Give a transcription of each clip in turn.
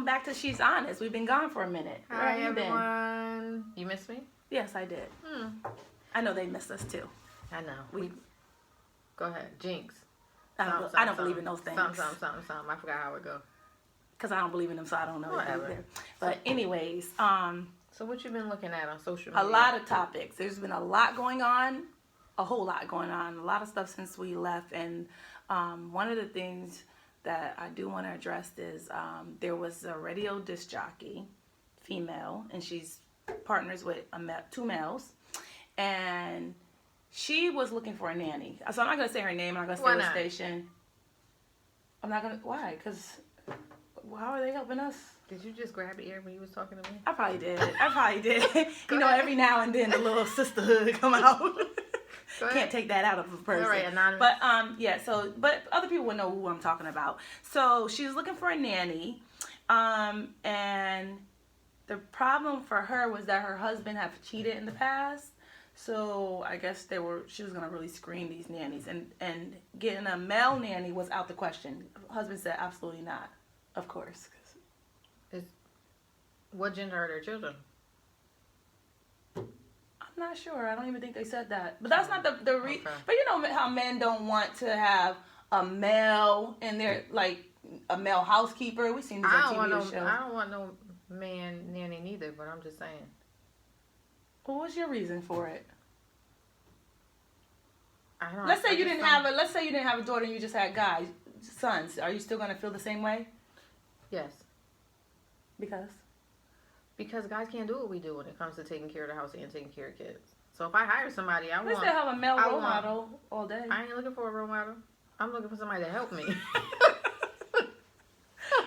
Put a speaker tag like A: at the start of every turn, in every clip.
A: welcome back to She's Honest. We've been gone for a minute. Where
B: Hi,
A: have you been?
B: everyone. You missed me?
A: Yes, I did. I know they missed us too.
B: I know. Go ahead. Jinx.
A: I don't believe in those things.
B: Something. I forgot how it go.
A: Because I don't believe in them, so I don't know.
B: Whatever.
A: But anyways,
B: so what you been looking at on social media?
A: a lot of topics. There's been a lot going on, a whole lot going on, a lot of stuff since we left. And one of the things that I do want to address is there was a radio disc jockey, female, and she's partners with two males, and she was looking for a nanny. So I'm not going to say her name. I'm not going to say what station. I'm not going to. Why? Because how are they helping us?
B: Did you just grab the ear when you was talking to me?
A: I probably did. You know, every now and then the little sisterhood come out. Can't take that out of a person.
B: All right, anonymous.
A: But but other people would know who I'm talking about. So she was looking for a nanny, and the problem for her was that her husband had cheated in the past. So I guess she was gonna really screen these nannies, and getting a male nanny was out the question. Husband said absolutely not. Of course.
B: What gender are their children?
A: I'm not sure. I don't even think they said that. But that's not the reason.
B: Okay.
A: But you know how men don't want to have a male in their, like, a male housekeeper. We've seen this on TV shows.
B: I don't want no man nanny neither, but I'm just saying.
A: Well, what's your reason for it?
B: I don't.
A: Let's say you didn't have a daughter and you just had sons. Are you still going to feel the same way?
B: Yes.
A: Because
B: guys can't do what we do when it comes to taking care of the house and taking care of kids. So if I hire somebody,
A: we still have a male role model all day.
B: I ain't looking for a role model. I'm looking for somebody to help me.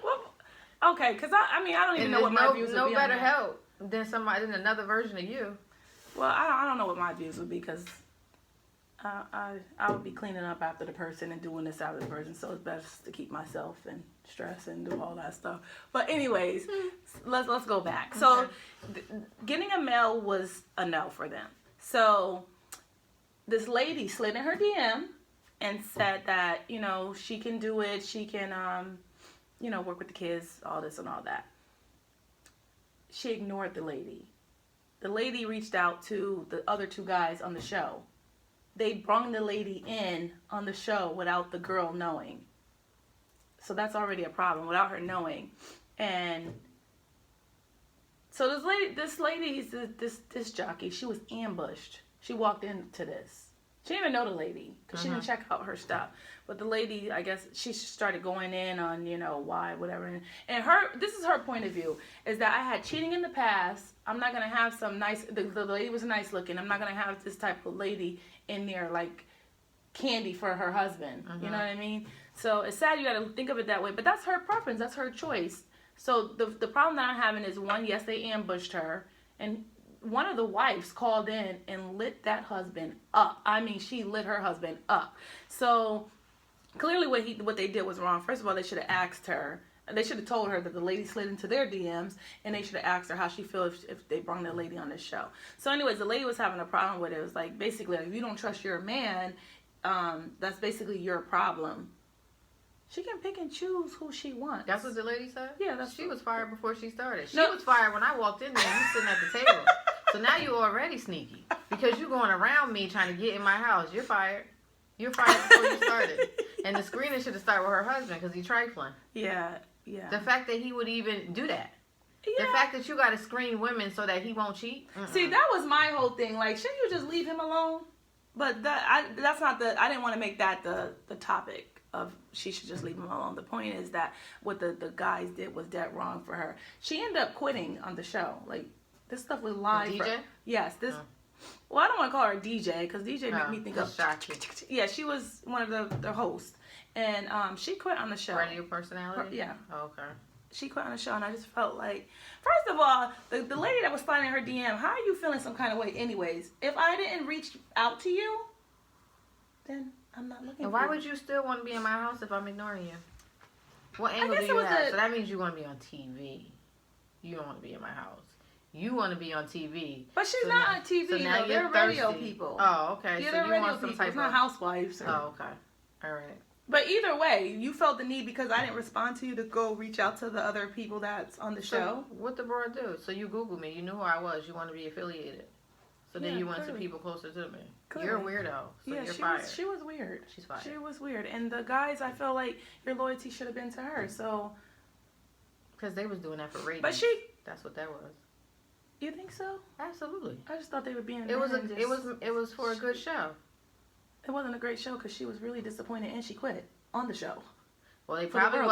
A: Well, okay, because I don't even know what my views would be.
B: No better help than another version of you.
A: Well, I don't know what my views would be, because I would be cleaning up after the person and doing this after the person, so it's best to keep myself and stress and do all that stuff. But anyways, let's go back. Okay. So getting a male was a no for them. So this lady slid in her DM and said that, you know, she can do it. She can, you know, work with the kids, all this and all that. She ignored the lady. The lady reached out to the other two guys on the show. They brought the lady in on the show without the girl knowing. So that's already a problem, without her knowing. And so this disc jockey, she was ambushed. She walked into this. She didn't even know the lady, because she didn't check out her stuff. But the lady, I guess, she started going in on, you know, why, whatever. And this is her point of view, is that I had cheating in the past. I'm not going to have some nice, the lady was nice looking. I'm not going to have this type of lady in there like candy for her husband. You know what I mean? So it's sad you got to think of it that way. But that's her preference. That's her choice. So the problem that I'm having is, one, yes, they ambushed her. And one of the wives called in and lit that husband up. I mean, she lit her husband up. So clearly what they did was wrong. First of all, they should have asked her. They should have told her that the lady slid into their DMs, and they should have asked her how she feels if they brought the lady on the show. So anyways, the lady was having a problem with it. It was like, basically, like, if you don't trust your man, that's basically your problem. She can pick and choose who she wants.
B: That's what the lady said?
A: Yeah.
B: She was fired before she started. She was fired when I walked in there and you sitting at the table. So now you're already sneaky. Because you're going around me trying to get in my house. You're fired. You're fired before you started. And the screening should have started with her husband because he's trifling.
A: Yeah.
B: The fact that he would even do that. Yeah. The fact that you got to screen women so that he won't cheat.
A: See, that was my whole thing. Like, shouldn't you just leave him alone? But that's not I didn't want to make that the topic of she should just leave him alone. The point is that what the guys did was dead wrong for her. She ended up quitting on the show. Like, this stuff was live.
B: The DJ?
A: Yes. Well, I don't want to call her a DJ, because DJ made me think of... Yeah, she was one of the hosts. And she quit on the show.
B: Radio personality?
A: Yeah.
B: Oh, okay.
A: She quit on the show, and I just felt like, first of all, the lady that was sliding in her DM, how are you feeling some kind of way anyways? If I didn't reach out to you, then I'm not looking for you.
B: And why would you still want to be in my house if I'm ignoring you? What angle do you have? So that means you want to be on TV. You don't want to be in my house. You want to be on TV.
A: But she's not on TV. So now they're radio people.
B: Oh, okay.
A: Yeah,
B: so
A: they're
B: you
A: radio
B: want some
A: people.
B: type
A: it's not housewives.
B: Oh, okay. All right.
A: But either way, you felt the need because I didn't respond to you to go reach out to the other people that's on the show.
B: So what the broad do? So you Googled me. You knew who I was. You want to be affiliated. So then you went to people closer to me. You're a weirdo. So you're fired.
A: She was weird.
B: She's fired.
A: She was weird. And the guys, I feel like your loyalty should have been to her. So.
B: Because they was doing that for ratings.
A: But
B: that's what that was.
A: You think so?
B: Absolutely.
A: I just thought they were being.
B: It was for a good show.
A: It wasn't a great show because she was really disappointed and she quit on the show.
B: Well, they probably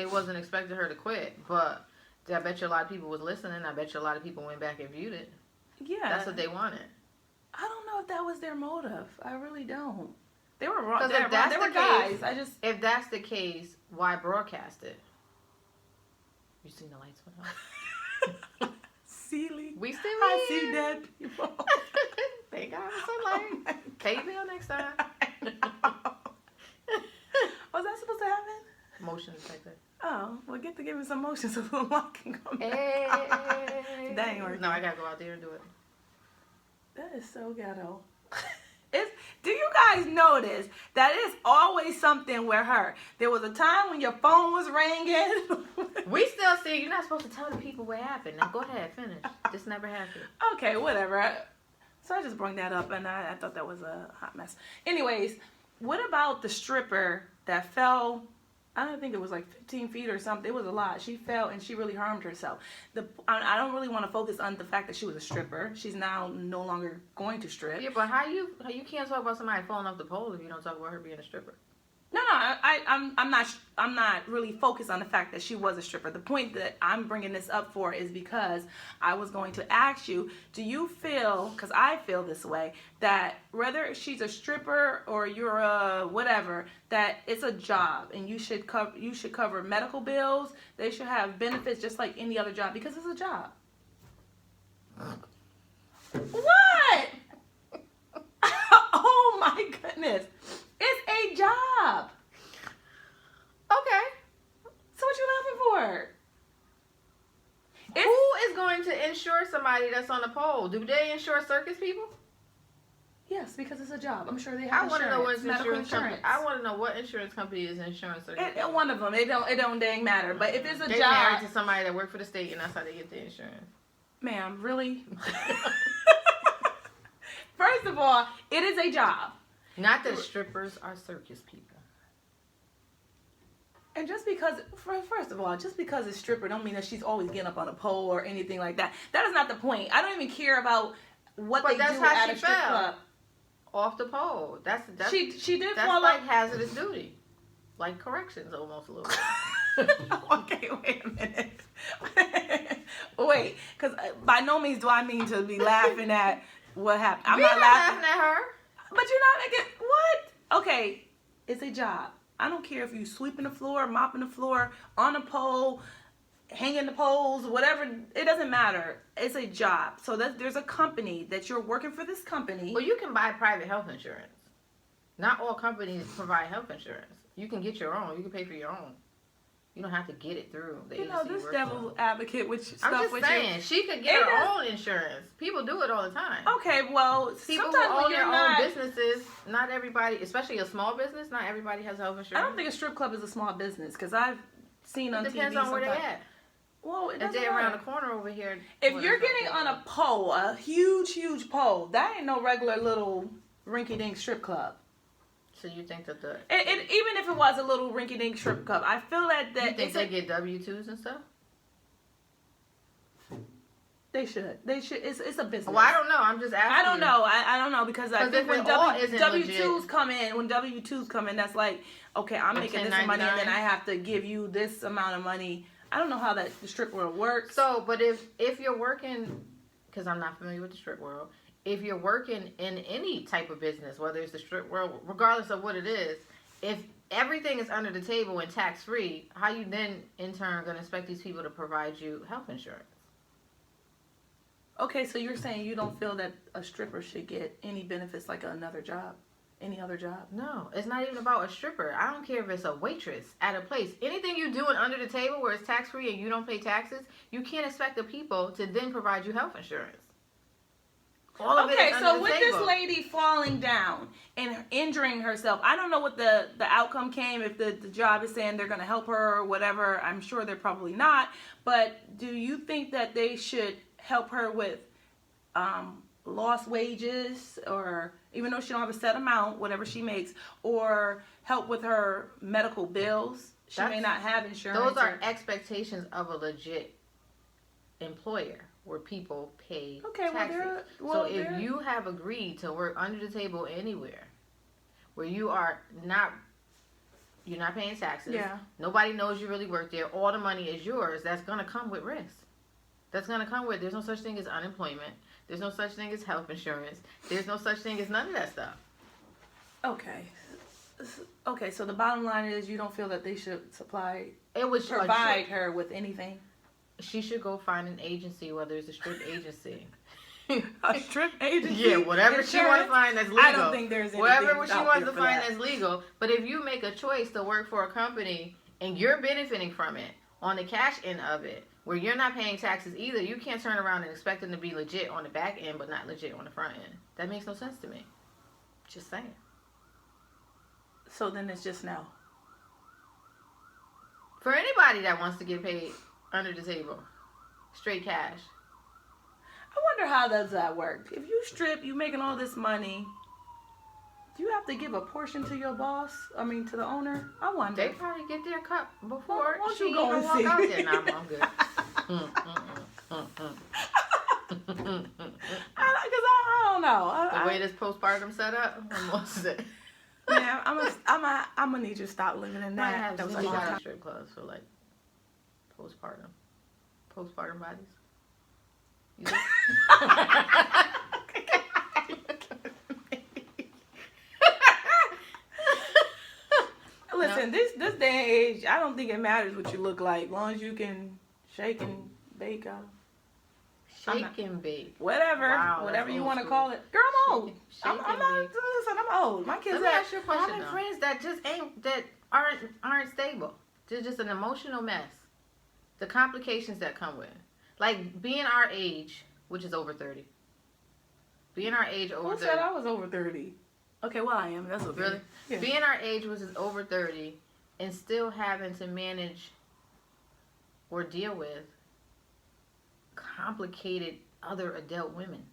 B: wasn't expecting her to quit, but I bet you a lot of people was listening. I bet you a lot of people went back and viewed it.
A: Yeah,
B: that's what they wanted.
A: I don't know if that was their motive. I really don't. They were wrong.
B: Because if that's the case,
A: guys.
B: If that's the case, why broadcast it? You seen the lights went off?
A: Silly.
B: We still
A: I see dead people.
B: Thank God for sunlight. Pay your bill next time.
A: Was that supposed to happen?
B: Motion detector.
A: Oh, well, get to give me some motion so the lock can come back.
B: Hey.
A: That ain't working.
B: No, I gotta go out there and do it.
A: That is so ghetto. Do you guys notice that it's always something with her? There was a time when your phone was ringing.
B: We still see. You're not supposed to tell the people what happened. Now go ahead, finish. This never happened.
A: Okay, whatever. So I just brought that up, and I thought that was a hot mess. Anyways, what about the stripper that fell? I don't think it was like 15 feet or something. It was a lot. She fell and she really harmed herself. I don't really want to focus on the fact that she was a stripper. She's now no longer going to strip.
B: Yeah, but how you can't talk about somebody falling off the pole if you don't talk about her being a stripper?
A: No, I'm not really focused on the fact that she was a stripper. The point that I'm bringing this up for is because I was going to ask you, do you feel, because I feel this way, that whether she's a stripper or you're a whatever, that it's a job and you should cover medical bills. They should have benefits just like any other job because it's a job. What? Oh my goodness. It's a job.
B: Okay.
A: So what you laughing for?
B: Who is going to insure somebody that's on a pole? Do they insure circus people?
A: Yes, because it's a job. I'm sure they have
B: insurance. I want to know what
A: insurance company.
B: I want to know what insurance company is insuring circus people.
A: One of them. It don't dang matter. But if it's a
B: they
A: job,
B: married to somebody that worked for the state, and that's how they get the insurance.
A: Ma'am, really? First of all, it is a job.
B: Not that strippers are circus people.
A: And just because, first of all, just because it's stripper don't mean that she's always getting up on a pole or anything like that. That is not the point. I don't even care about what they do at a strip club.
B: Off the pole. That's
A: she did
B: that's
A: fall
B: like
A: off.
B: hazardous duty. Like corrections almost a little bit.
A: Okay, wait a minute. Wait, because by no means do I mean to be laughing at what happened. I'm not
B: laughing at her.
A: But you're not making what? Okay, it's a job. I don't care if you sweeping the floor, mopping the floor, on a pole, hanging the poles, whatever. It doesn't matter. It's a job. So there's a company that you're working for. This company.
B: Well, you can buy private health insurance. Not all companies provide health insurance. You can get your own. You can pay for your own. You don't have to get it through the agency.
A: This devil's advocate with stuff.
B: I'm just saying, she could get her own insurance. People do it all the time.
A: Okay, well,
B: people who own their own businesses, not everybody, especially a small business, not everybody has health insurance.
A: I don't think a strip club is a small business because I've seen on TV.
B: It depends on where they're at.
A: Well,
B: if they're around the corner over here.
A: If you're getting on a pole, a huge pole, that ain't no regular little rinky-dink strip club.
B: So you think that
A: even if it was a little rinky-dink strip club, I feel that
B: you think they get W-2s and stuff?
A: They should. It's a business.
B: Well, I don't know. I'm just asking.
A: I don't know. I don't know because I think when W-2s come in, that's like, okay, I'm making this money and then I have to give you this amount of money. I don't know how the strip world works.
B: So, but if you're working, because I'm not familiar with the strip world, if you're working in any type of business, whether it's the strip world, regardless of what it is, if everything is under the table and tax-free, how you then, in turn, going to expect these people to provide you health insurance?
A: Okay, so you're saying you don't feel that a stripper should get any benefits like another job? Any other job?
B: No, it's not even about a stripper. I don't care if it's a waitress at a place. Anything you're doing under the table where it's tax-free and you don't pay taxes, you can't expect the people to then provide you health insurance. All of it
A: Okay,
B: is
A: so
B: under the
A: with
B: table.
A: this lady falling down and injuring herself, I don't know what the outcome came, if the job is saying they're going to help her or whatever. I'm sure they're probably not. But do you think that they should help her with lost wages, or even though she don't have a set amount, whatever she makes, or help with her medical bills? She may not have insurance.
B: Those are expectations of a legit employer where people pay taxes. So if you have agreed to work under the table anywhere where you're not paying taxes, nobody knows you really work there, all the money is yours, that's going to come with risk. That's going to come with, there's no such thing as unemployment. There's no such thing as health insurance. There's no such thing as none of that stuff.
A: Okay, so the bottom line is you don't feel that they should provide her with anything?
B: She should go find an agency, whether it's a strip agency.
A: A strip agency?
B: Yeah, whatever she wants to find that's legal.
A: I don't think there's anything
B: whatever she
A: out
B: wants
A: there
B: to
A: for
B: find
A: that.
B: that's legal. But if you make a choice to work for a company and you're benefiting from it on the cash end of it, where you're not paying taxes either, you can't turn around and expect them to be legit on the back end but not legit on the front end. That makes no sense to me. Just saying.
A: So then it's just no.
B: For anybody that wants to get paid under the table, straight cash.
A: I wonder how does that work? If you strip, you making all this money, do you have to give a portion to your boss? I mean, to the owner? I wonder.
B: They probably get their cut before
A: Won't
B: she
A: you go
B: even
A: and
B: walk
A: see?
B: out there. Nah, I'm good.
A: Because I don't know.
B: The way this postpartum set up, I'm gonna say.
A: Yeah, I'm gonna need you to stop living in
B: Might
A: that.
B: have
A: That was
B: some
A: a long
B: lot of
A: time.
B: strip clubs for like postpartum bodies. You know?
A: Listen, this day and age, I don't think it matters what you look like, as long as you can shake and bake out.
B: Shake and bake.
A: Whatever,
B: Wow,
A: whatever
B: that's
A: you
B: old
A: want to
B: school.
A: call it. Girl, I'm old.
B: Shake
A: I'm
B: and
A: not.
B: bake.
A: Listen, I'm old. My kids.
B: Let me ask you a question.
A: having
B: Though.
A: friends
B: That just aren't stable. They're just an emotional mess. The complications that come with, like being our age, which is over 30. Being our age over
A: Who
B: 30.
A: said I was over 30? Okay, well I am. That's okay.
B: Really?
A: Yeah.
B: Being our age, which is over 30, and still having to manage or deal with complicated other adult women.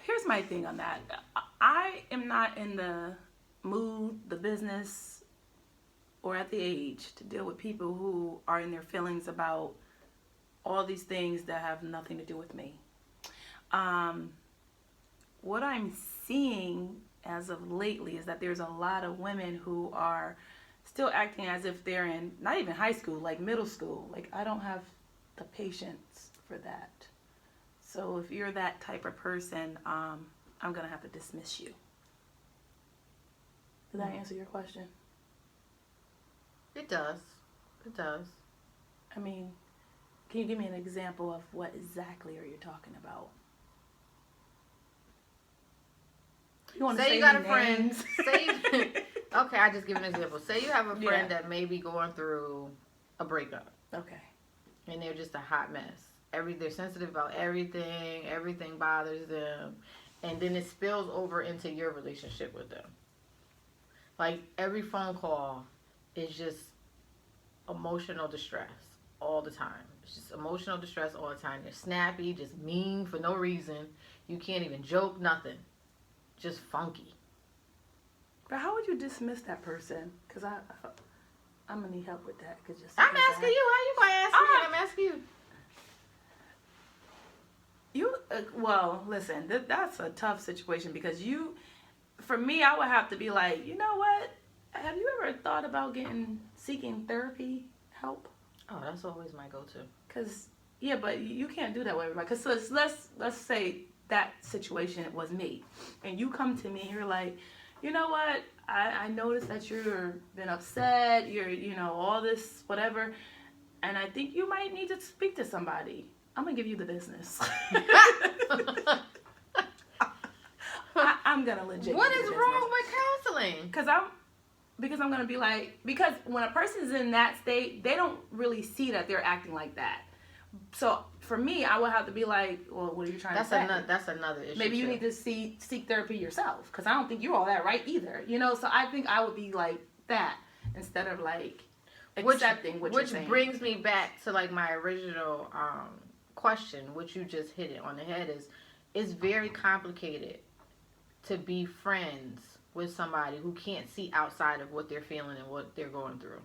A: Here's my thing on that. I am not in the mood, the business, or at the age to deal with people who are in their feelings about all these things that have nothing to do with me. What I'm seeing as of lately is that there's a lot of women who are still acting as if they're in, not even high school, like middle school. Like, I don't have the patience for that. So if you're that type of person, I'm going to have to dismiss you. Did that answer your question?
B: It does. It does.
A: I mean, can you give me an example of what exactly are you talking about? You want to
B: Say
A: say
B: you got a
A: any
B: friend.
A: names?
B: Okay, I just give an example. Say you have a friend
A: Yeah.
B: that may be going through a breakup.
A: Okay.
B: And they're just a hot mess. They're sensitive about everything. Everything bothers them. And then it spills over into your relationship with them. Like, every phone call is just emotional distress all the time. It's just emotional distress all the time. You're snappy, just mean for no reason. You can't even joke, nothing. Just funky.
A: But how would you dismiss that person? Because I'm going to need help with that. Cause
B: I'm asking you. How you going to ask me? I'm asking you.
A: Well, listen, that's a tough situation because for me, I would have to be like, you know what? Have you ever thought about seeking therapy help?
B: Oh, that's always my go-to.
A: Cause yeah, but you can't do that with everybody. Cause let's say that situation was me, and you come to me and you're like, you know what? I noticed that you've been upset. You're all this whatever, and I think you might need to speak to somebody. I'm gonna give you the business. I'm gonna legit.
B: What
A: give
B: is
A: you the
B: wrong
A: business.
B: with counseling?
A: Because I'm gonna be like, because when a person's in that state, they don't really see that they're acting like that. So for me, I would have to be like, well, what are you trying to say?
B: That's another issue.
A: Maybe you
B: too.
A: need to seek therapy yourself, because I don't think you're all that right either. You know, so I think I would be like that instead of like accepting what you're saying.
B: Which brings me back to like my original question, which you just hit it on the head, is it's very complicated to be friends with somebody who can't see outside of what they're feeling and what they're going through.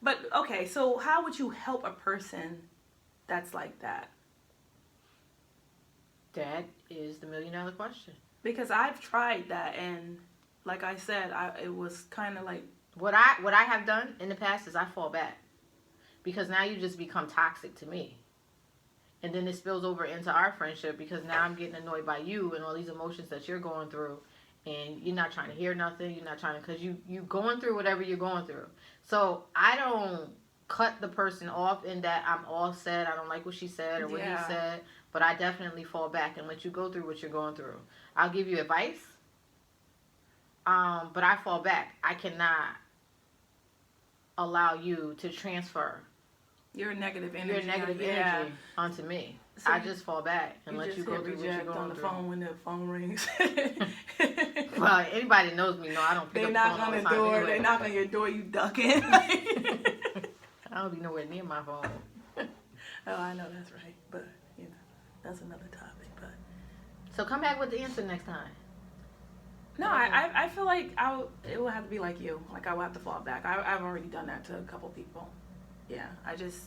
A: But okay, so how would you help a person that's like that?
B: That is the $1 million question.
A: Because I've tried that, and like I said, it was kind of like
B: what I have done in the past is I fall back, because now you just become toxic to me, and then it spills over into our friendship, because now I'm getting annoyed by you and all these emotions that you're going through, and you're not trying to hear nothing. You're not trying to, because you going through whatever you're going through. So I don't cut the person off in that I'm all said. I don't like what she said or what he said, but I definitely fall back and let you go through what you're going through. I'll give you advice, but I fall back. I cannot allow you to transfer
A: your negative energy
B: onto me.
A: So
B: I just fall back and let you go through what you're going
A: on the
B: through.
A: phone when the phone rings.
B: Well, anybody that knows me know I don't pick
A: They
B: up the
A: knock
B: phone
A: on the
B: all time
A: door.
B: anyway.
A: They knock on your door. You ducking.
B: I don't be nowhere near my phone.
A: Oh, I know that's right, but you know that's another topic. But
B: So come back with the answer next time.
A: no, I feel like it would have to be like you. Like I would have to fall back. I've already done that to a couple people. Yeah, I just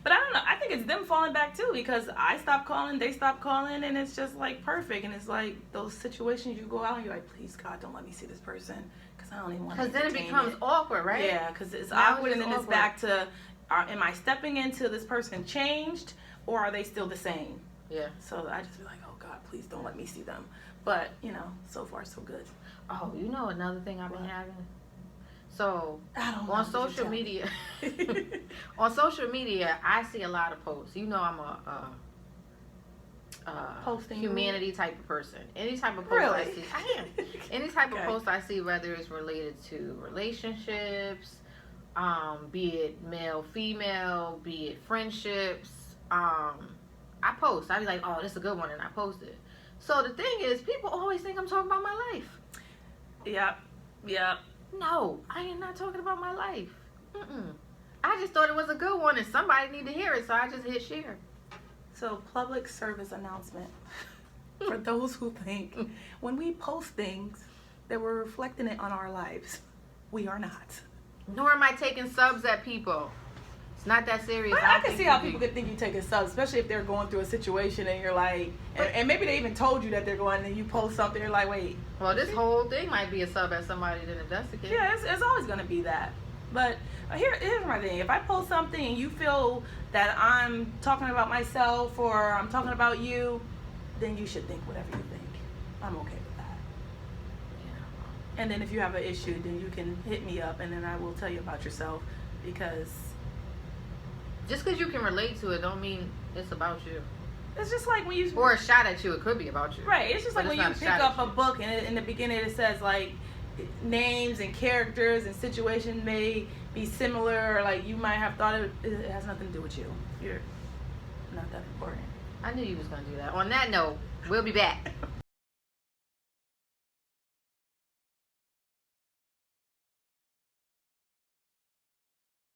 A: but I don't know. I think it's them falling back too, because I stop calling, they stop calling, and it's just like perfect. And it's like those situations you go out and you're like, please God, don't let me see this person, because I don't even want to.
B: Because then it becomes awkward, right?
A: Yeah, because it's
B: Now
A: awkward,
B: it's
A: and then it's
B: awkward.
A: back to, am I stepping into this person changed, or are they still the same?
B: Yeah.
A: So I just be like, oh God, please don't let me see them. But you know, so far so good.
B: Oh, you know another thing I've been having? So
A: I don't know.
B: on social media, I see a lot of posts. You know, I'm a
A: Posting
B: humanity type of person. Any type of post
A: Really?
B: I see, I am. Any type of
A: Okay.
B: post I see, whether it's related to relationships, be it male, female, be it friendships, I post. I be like, oh, this is a good one, and I post it. So the thing is, people always think I'm talking about my life.
A: Yep.
B: No, I am not talking about my life. I just thought it was a good one and somebody need to hear it, so I just hit share.
A: So public service announcement for those who think when we post things that we're reflecting it on our lives, we are not.
B: Nor am I taking subs at people. It's not that serious.
A: But I can see how people could think you take a sub, especially if they're going through a situation and you're like, and maybe they even told you that they're going, and you post something, you're like, wait.
B: Well, this whole thing might be a sub at somebody that investigates.
A: Yeah, it's always going to be that. But here's my thing. If I post something and you feel that I'm talking about myself or I'm talking about you, then you should think whatever you think. I'm okay with that.
B: Yeah.
A: And then if you have an issue, then you can hit me up, and then I will tell you about yourself, because
B: Just because you can relate to it don't mean it's about you.
A: it's just like when you...
B: Or a shot at you, it could be about you.
A: Right, it's just
B: But
A: like
B: it's
A: when you
B: not a
A: pick
B: shot
A: up
B: at
A: a
B: you.
A: book and in the beginning it says like names and characters and situations may be similar, or like you might have thought it has nothing to do with you. You're not that important.
B: I knew you was going to do that. On that note, we'll be back.